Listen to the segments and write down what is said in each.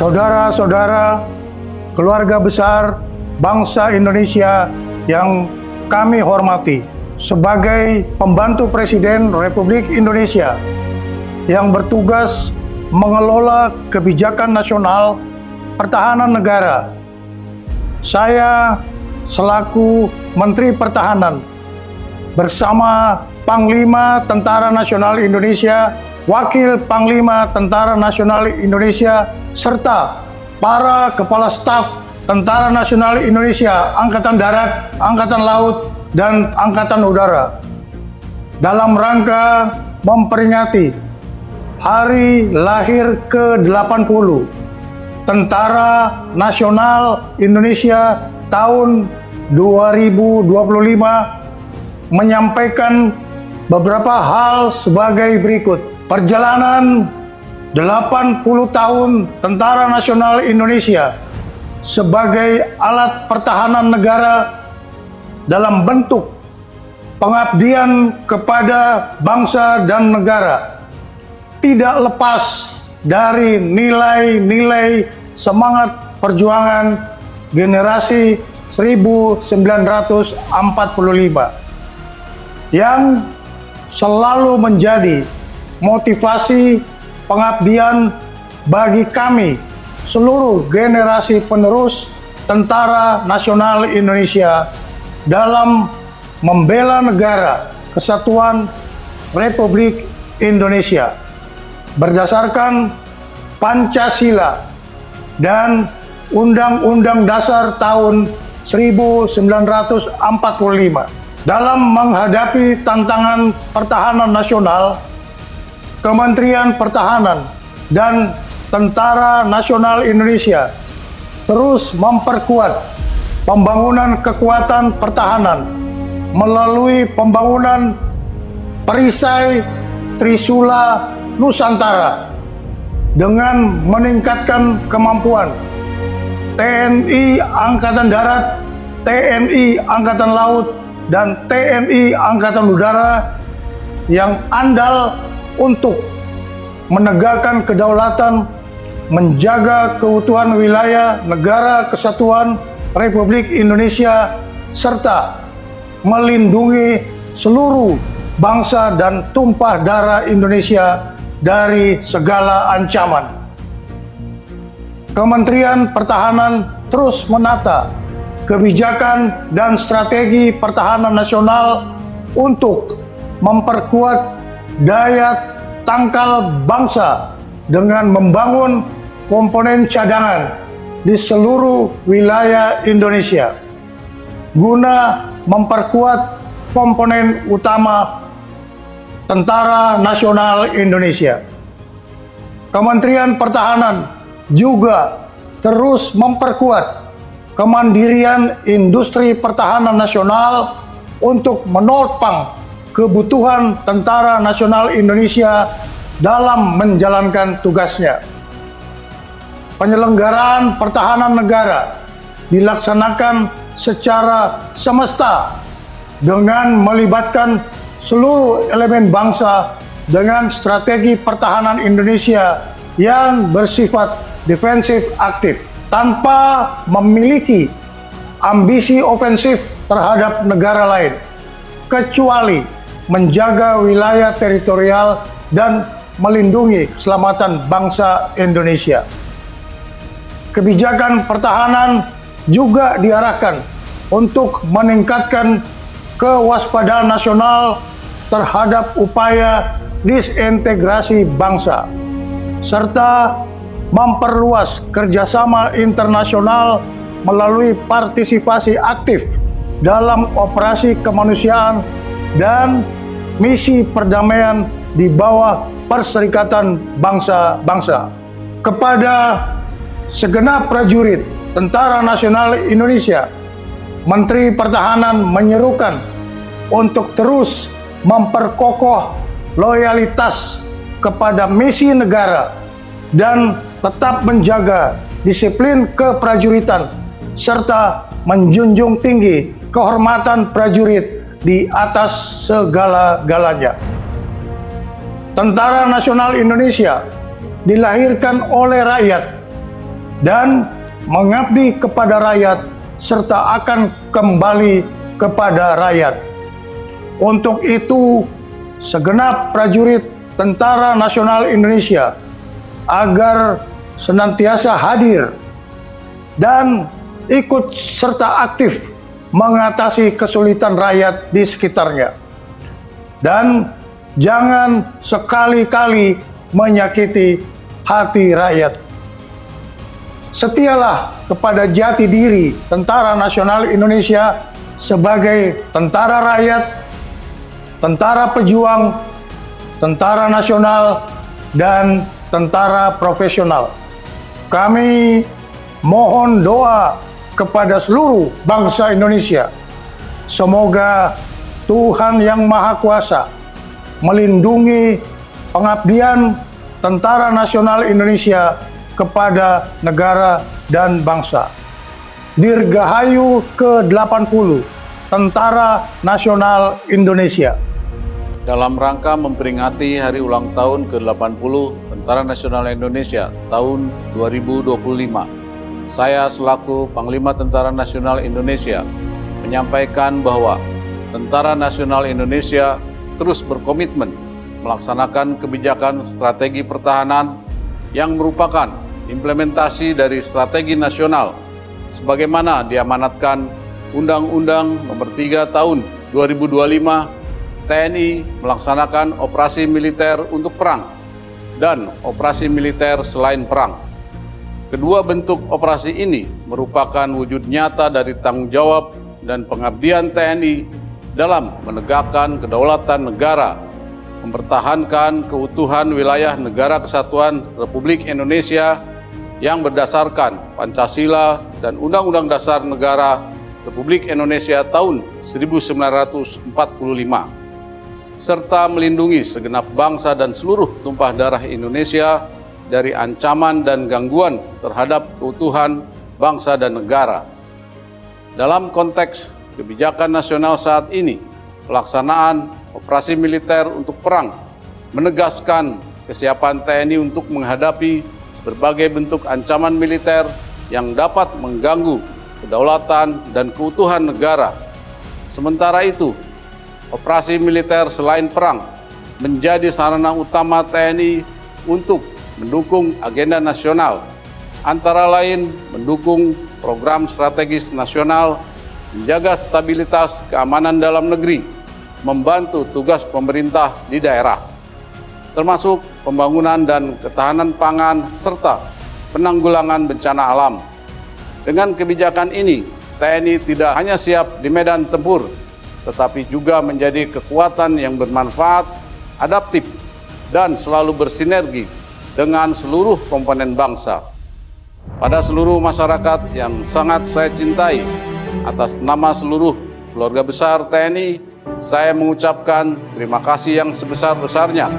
saudara-saudara, keluarga besar bangsa Indonesia yang kami hormati, sebagai pembantu Presiden Republik Indonesia yang bertugas mengelola kebijakan nasional pertahanan negara, saya selaku Menteri Pertahanan bersama Panglima Tentara Nasional Indonesia, Wakil Panglima Tentara Nasional Indonesia, serta para Kepala Staf Tentara Nasional Indonesia, Angkatan Darat, Angkatan Laut, dan Angkatan Udara, dalam rangka memperingati Hari Lahir ke-80 Tentara Nasional Indonesia tahun 2025, menyampaikan beberapa hal sebagai berikut. Perjalanan 80 tahun Tentara Nasional Indonesia sebagai alat pertahanan negara dalam bentuk pengabdian kepada bangsa dan negara tidak lepas dari nilai-nilai semangat perjuangan generasi 1945 yang selalu menjadi motivasi pengabdian bagi kami seluruh generasi penerus Tentara Nasional Indonesia dalam membela negara kesatuan Republik Indonesia berdasarkan Pancasila dan Undang-Undang Dasar tahun 1945. Dalam menghadapi tantangan pertahanan nasional, Kementerian Pertahanan dan Tentara Nasional Indonesia terus memperkuat pembangunan kekuatan pertahanan melalui pembangunan perisai Trisula Nusantara dengan meningkatkan kemampuan TNI Angkatan Darat, TNI Angkatan Laut, dan TNI Angkatan Udara yang andal untuk menegakkan kedaulatan, menjaga keutuhan wilayah negara kesatuan Republik Indonesia, serta melindungi seluruh bangsa dan tumpah darah Indonesia dari segala ancaman. Kementerian Pertahanan terus menata kebijakan dan strategi pertahanan nasional untuk memperkuat daya tangkal bangsa dengan membangun komponen cadangan di seluruh wilayah Indonesia guna memperkuat komponen utama Tentara Nasional Indonesia. Kementerian Pertahanan juga terus memperkuat kemandirian industri pertahanan nasional untuk menopang kebutuhan Tentara Nasional Indonesia dalam menjalankan tugasnya. Penyelenggaraan pertahanan negara dilaksanakan secara semesta dengan melibatkan seluruh elemen bangsa dengan strategi pertahanan Indonesia yang bersifat defensif aktif, tanpa memiliki ambisi ofensif terhadap negara lain, kecuali menjaga wilayah teritorial dan melindungi keselamatan bangsa Indonesia. Kebijakan pertahanan juga diarahkan untuk meningkatkan kewaspadaan nasional terhadap upaya disintegrasi bangsa, serta memperluas kerjasama internasional melalui partisipasi aktif dalam operasi kemanusiaan dan misi perdamaian di bawah Perserikatan Bangsa-Bangsa. Kepada segenap prajurit Tentara Nasional Indonesia, Menteri Pertahanan menyerukan untuk terus memperkokoh loyalitas kepada misi negara dan tetap menjaga disiplin keprajuritan serta menjunjung tinggi kehormatan prajurit di atas segala-galanya. Tentara Nasional Indonesia dilahirkan oleh rakyat dan mengabdi kepada rakyat serta akan kembali kepada rakyat. Untuk itu, segenap prajurit Tentara Nasional Indonesia agar senantiasa hadir dan ikut serta aktif mengatasi kesulitan rakyat di sekitarnya. Dan jangan sekali-kali menyakiti hati rakyat. Setialah kepada jati diri Tentara Nasional Indonesia sebagai tentara rakyat, tentara pejuang, tentara nasional, dan tentara profesional. Kami mohon doa kepada seluruh bangsa Indonesia. Semoga Tuhan Yang Maha Kuasa melindungi pengabdian Tentara Nasional Indonesia kepada negara dan bangsa. Dirgahayu ke-80 Tentara Nasional Indonesia. Dalam rangka memperingati hari ulang tahun ke-80 Tentara Nasional Indonesia tahun 2025, saya selaku Panglima Tentara Nasional Indonesia menyampaikan bahwa Tentara Nasional Indonesia terus berkomitmen melaksanakan kebijakan strategi pertahanan yang merupakan implementasi dari strategi nasional sebagaimana diamanatkan Undang-Undang Nomor 3 Tahun 2025 TNI melaksanakan operasi militer untuk perang dan operasi militer selain perang. Kedua bentuk operasi ini merupakan wujud nyata dari tanggung jawab dan pengabdian TNI dalam menegakkan kedaulatan negara, mempertahankan keutuhan wilayah Negara Kesatuan Republik Indonesia yang berdasarkan Pancasila dan Undang-Undang Dasar Negara Republik Indonesia tahun 1945, serta melindungi segenap bangsa dan seluruh tumpah darah Indonesia dari ancaman dan gangguan terhadap keutuhan bangsa dan negara. Dalam konteks kebijakan nasional saat ini, pelaksanaan operasi militer untuk perang menegaskan kesiapan TNI untuk menghadapi berbagai bentuk ancaman militer yang dapat mengganggu kedaulatan dan keutuhan negara. Sementara itu, operasi militer selain perang menjadi sarana utama TNI untuk mendukung agenda nasional, antara lain mendukung program strategis nasional, menjaga stabilitas keamanan dalam negeri, membantu tugas pemerintah di daerah, termasuk pembangunan dan ketahanan pangan serta penanggulangan bencana alam. Dengan kebijakan ini, TNI tidak hanya siap di medan tempur, tetapi juga menjadi kekuatan yang bermanfaat, adaptif, dan selalu bersinergi dengan seluruh komponen bangsa. Pada seluruh masyarakat yang sangat saya cintai, atas nama seluruh keluarga besar TNI, saya mengucapkan terima kasih yang sebesar-besarnya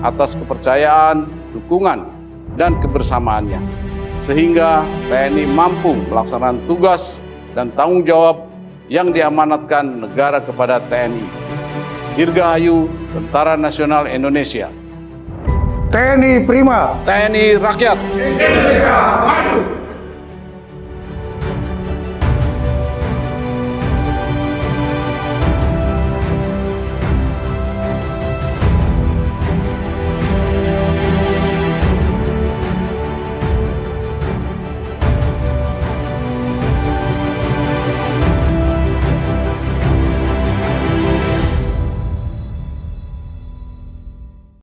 atas kepercayaan, dukungan, dan kebersamaannya, sehingga TNI mampu melaksanakan tugas dan tanggung jawab yang diamanatkan negara kepada TNI. Dirgahayu Tentara Nasional Indonesia. TNI Prima. TNI Rakyat. Indonesia Maju.